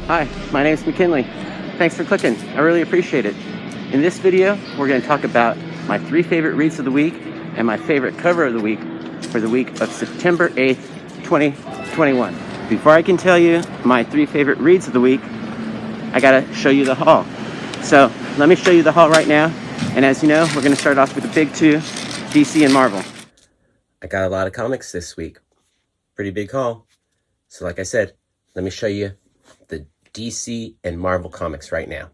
Hi, my name is McKinley. Thanks for clicking. I really appreciate it. In this video, we're going to talk about my 3 favorite reads of the week and my favorite cover of the week for the week of September 8th, 2021. Before I can tell you my 3 favorite reads of the week, I gotta show you the haul. So let me show you the haul right now. And as you know, we're going to start off with the big 2, DC and Marvel. I got a lot of comics this week. Pretty big haul. So like I said, let me show you the DC and Marvel comics right now.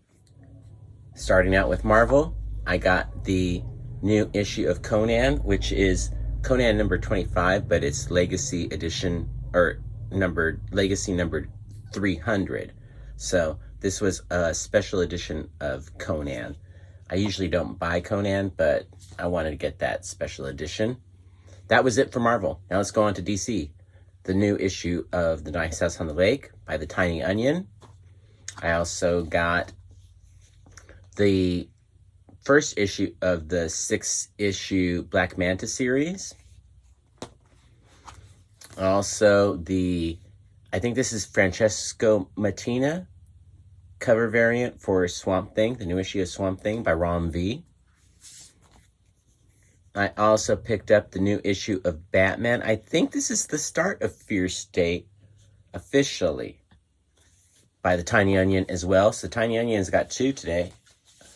Starting out with Marvel, I got the new issue of Conan, which is Conan number 25, but it's Legacy edition, or Legacy number 300. So this was a special edition of Conan. I usually don't buy Conan, but I wanted to get that special edition. That was it for Marvel. Now let's go on to DC. The new issue of The Nice House on the Lake by the Tiny Onion. I also got the first issue of the 6-issue Black Manta series. Also I think this is Francesco Mattina cover variant for Swamp Thing, the new issue of Swamp Thing by Rom V. I also picked up the new issue of Batman. I think this is the start of Fear State officially by the Tiny Onion as well. So Tiny Onion's got 2 today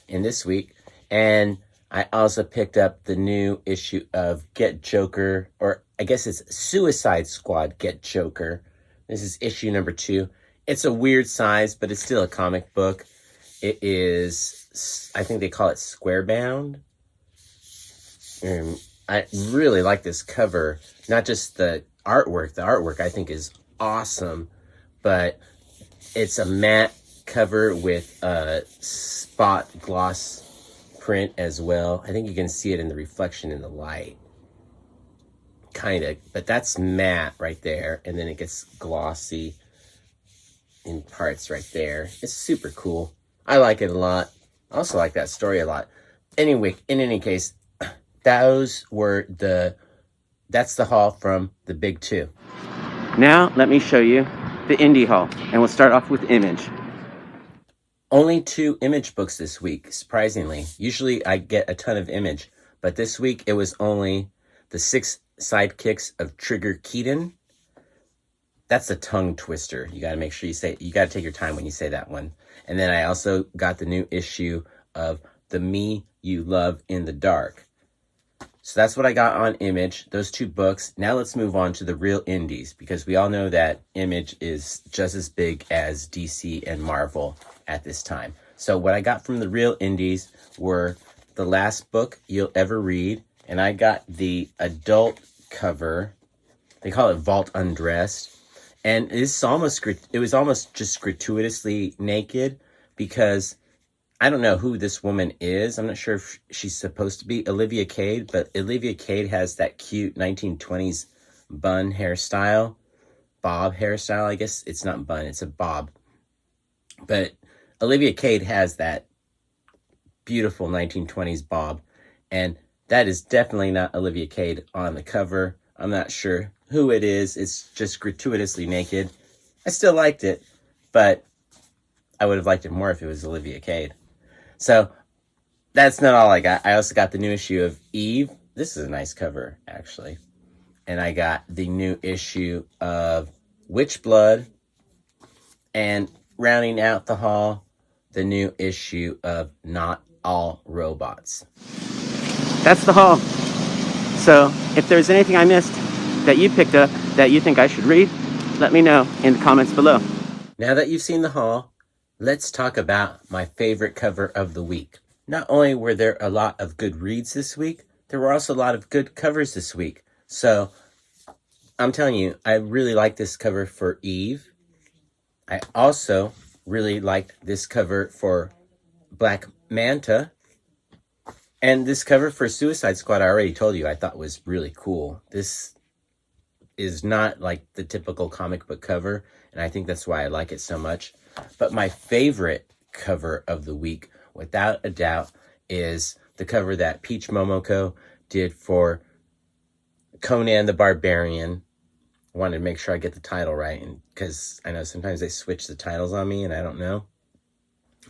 in this week. And I also picked up the new issue of Get Joker, or I guess it's Suicide Squad Get Joker. This is issue number 2. It's a weird size, but it's still a comic book. It is, I think they call it square bound. I really like this cover. Not just the artwork. The artwork I think is awesome, but it's a matte cover with a spot gloss print as well. I think you can see it in the reflection in the light. Kind of, but that's matte right there, and then it gets glossy in parts right there. It's super cool. I like it a lot. I also like that story a lot. Anyway, in any case, that's the haul from the big 2. Now let me show you the indie haul, and we'll start off with Image. Only 2 Image books this week, surprisingly. Usually I get a ton of Image, but this week it was only the 6 Sidekicks of Trigger Keaton. That's a tongue twister. You got to make sure you got to take your time when you say that one. And then I also got the new issue of The Me You Love in the Dark. So that's what I got on Image, those 2 books. Now let's move on to the real indies, because we all know that Image is just as big as DC and Marvel at this time. So what I got from the real indies were The Last Book You'll Ever Read, and I got the adult cover. They call it Vault Undressed. And it was almost just gratuitously naked, because I don't know who this woman is. I'm not sure if she's supposed to be Olivia Cade, but Olivia Cade has that cute 1920s bun hairstyle. Bob hairstyle, I guess. It's not bun, it's a bob. But Olivia Cade has that beautiful 1920s bob. And that is definitely not Olivia Cade on the cover. I'm not sure who it is. It's just gratuitously naked. I still liked it, but I would have liked it more if it was Olivia Cade. So that's not all I got. I also got the new issue of Eve. This is a nice cover, actually. And I got the new issue of Witchblood. And rounding out the haul, the new issue of Not All Robots. That's the haul. So if there's anything I missed that you picked up that you think I should read, let me know in the comments below. Now that you've seen the haul, let's talk about my favorite cover of the week. Not only were there a lot of good reads this week, there were also a lot of good covers this week. So I'm telling you, I really like this cover for Eve. I also really liked this cover for Black Manta. And this cover for Suicide Squad, I already told you, I thought was really cool. This is not like the typical comic book cover, and I think that's why I like it so much. But my favorite cover of the week, without a doubt, is the cover that Peach Momoko did for Conan the Barbarian. wanted to make sure I get the title right, and because I know sometimes they switch the titles on me and I don't know.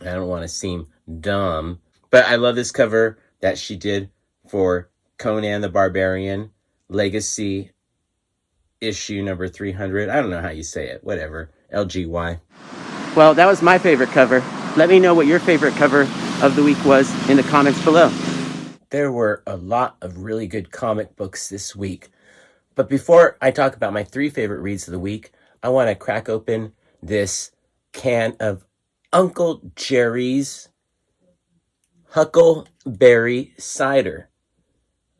I don't want to seem dumb, but I love this cover that she did for Conan the Barbarian Legacy issue number 300. I don't know how you say it. Whatever. LGY. Well, that was my favorite cover. Let me know what your favorite cover of the week was in the comments below. There were a lot of really good comic books this week. But before I talk about my 3 favorite reads of the week, I want to crack open this can of Uncle Jerry's Huckleberry Cider.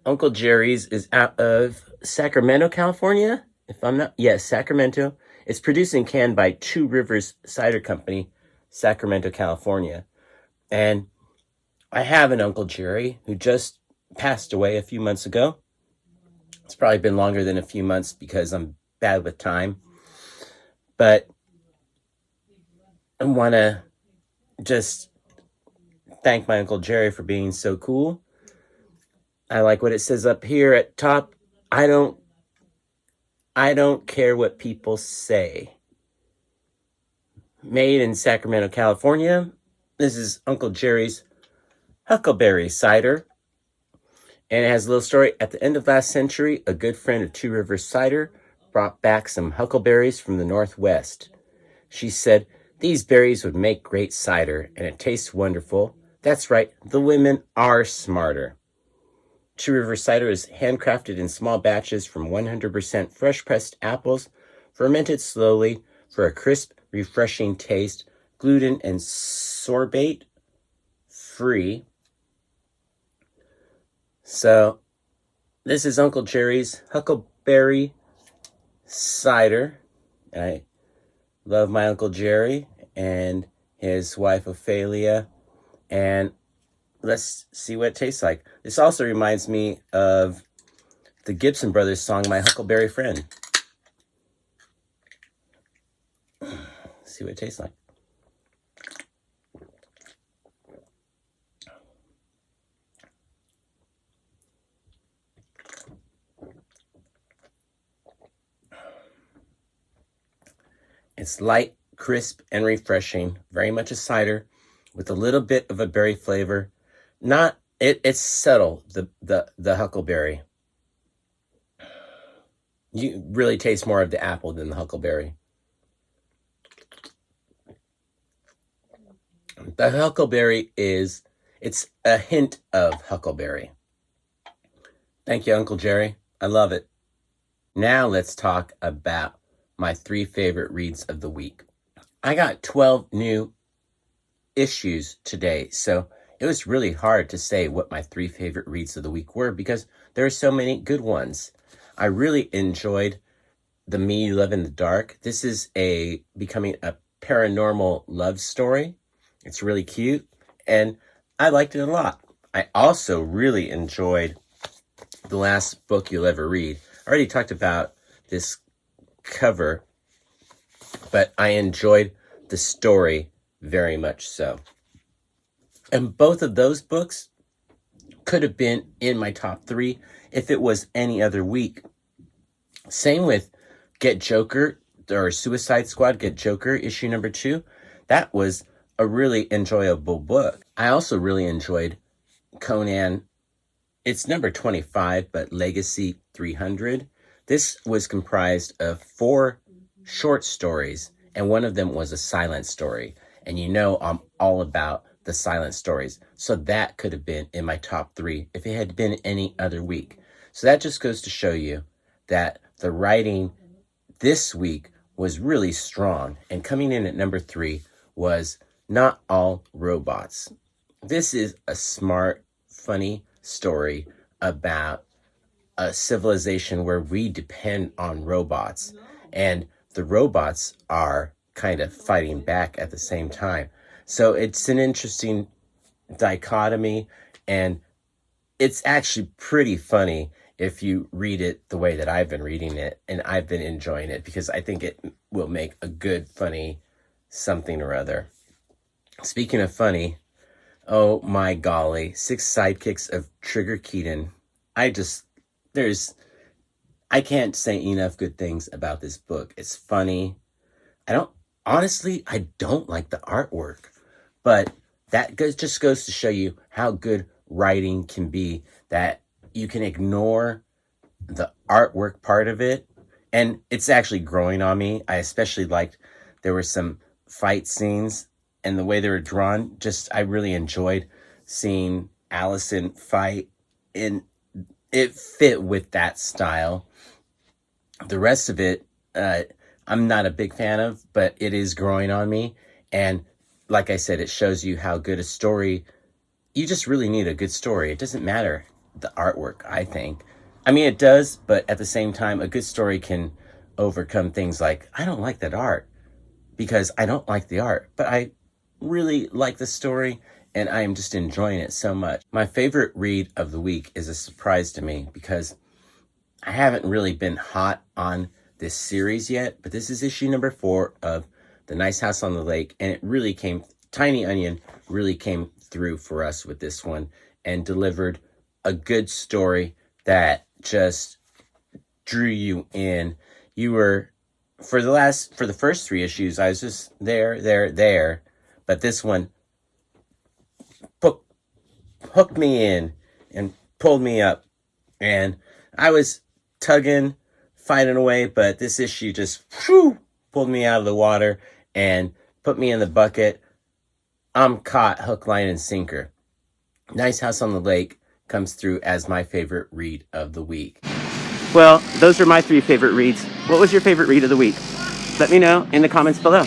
Uncle Jerry's is out of Sacramento, California. If I'm not, yes, Sacramento. It's produced and canned by Two Rivers Cider Company, Sacramento, California. And I have an Uncle Jerry who just passed away a few months ago. It's probably been longer than a few months because I'm bad with time. But I want to just thank my Uncle Jerry for being so cool. I like what it says up here at top. I don't care what people say. Made in Sacramento, California. This is Uncle Jerry's Huckleberry Cider. And it has a little story. At the end of last century, a good friend of Two Rivers Cider brought back some huckleberries from the Northwest. She said, "These berries would make great cider, and it tastes wonderful. That's right, the women are smarter." Two Rivers Cider is handcrafted in small batches from 100% fresh-pressed apples, fermented slowly for a crisp, refreshing taste, gluten and sorbate free. So, this is Uncle Jerry's Huckleberry Cider. I love my Uncle Jerry and his wife Ophelia, and let's see what it tastes like. This also reminds me of the Gibson Brothers song, My Huckleberry Friend. Let's see what it tastes like. It's light, crisp, and refreshing. Very much a cider with a little bit of a berry flavor. It's subtle, the huckleberry. You really taste more of the apple than the huckleberry. The huckleberry it's a hint of huckleberry. Thank you, Uncle Jerry. I love it. Now let's talk about my 3 favorite reads of the week. I got 12 new issues today, so it was really hard to say what my 3 favorite reads of the week were because there are so many good ones. I really enjoyed The Me You Love in the Dark. This is becoming a paranormal love story. It's really cute, and I liked it a lot. I also really enjoyed The Last Book You'll Ever Read. I already talked about this cover, but I enjoyed the story very much so. And both of those books could have been in my top 3 if it was any other week. Same with Get Joker, or Suicide Squad, Get Joker, issue number 2. That was a really enjoyable book. I also really enjoyed Conan. It's number 25, but Legacy 300. This was comprised of 4 short stories, and one of them was a silent story. And you know I'm all about the silent stories. So that could have been in my top 3 if it had been any other week. So that just goes to show you that the writing this week was really strong. And coming in at number 3 was Not All Robots. This is a smart, funny story about a civilization where we depend on robots, and the robots are kind of fighting back at the same time. So it's an interesting dichotomy, and it's actually pretty funny if you read it the way that I've been reading it, and I've been enjoying it because I think it will make a good, funny something or other. Speaking of funny, oh my golly, 6 Sidekicks of Trigger Keaton. I can't say enough good things about this book. It's funny. I don't like the artwork, but just goes to show you how good writing can be, that you can ignore the artwork part of it. And it's actually growing on me. I especially liked, there were some fight scenes and the way they were drawn. I really enjoyed seeing Allison fight, and it fit with that style. The rest of it, I'm not a big fan of, but it is growing on me. And like I said, it shows you how good a story, you just really need a good story. It doesn't matter the artwork, I think. I mean, it does, but at the same time, a good story can overcome things like, I don't like that art because I don't like the art, but I really like the story and I am just enjoying it so much. My favorite read of the week is a surprise to me because I haven't really been hot on this series yet, but this is issue number 4 of The Nice House on the Lake, and it really Tiny Onion really came through for us with this one and delivered a good story that just drew you in. You were, for the first 3 issues, I was just there, but this one hooked me in and pulled me up, and I was tugging, fighting away, but this issue just pulled me out of the water and put me in the bucket. I'm caught hook, line, and sinker. Nice House on the Lake comes through as my favorite read of the week. Well, those are my 3 favorite reads. What was your favorite read of the week? Let me know in the comments below.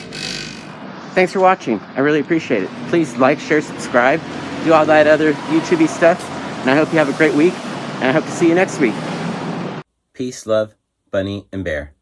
Thanks for watching. I really appreciate it. Please like, share, subscribe, do all that other YouTube-y stuff. And I hope you have a great week, and I hope to see you next week. Peace, love, Bunny, and Bear.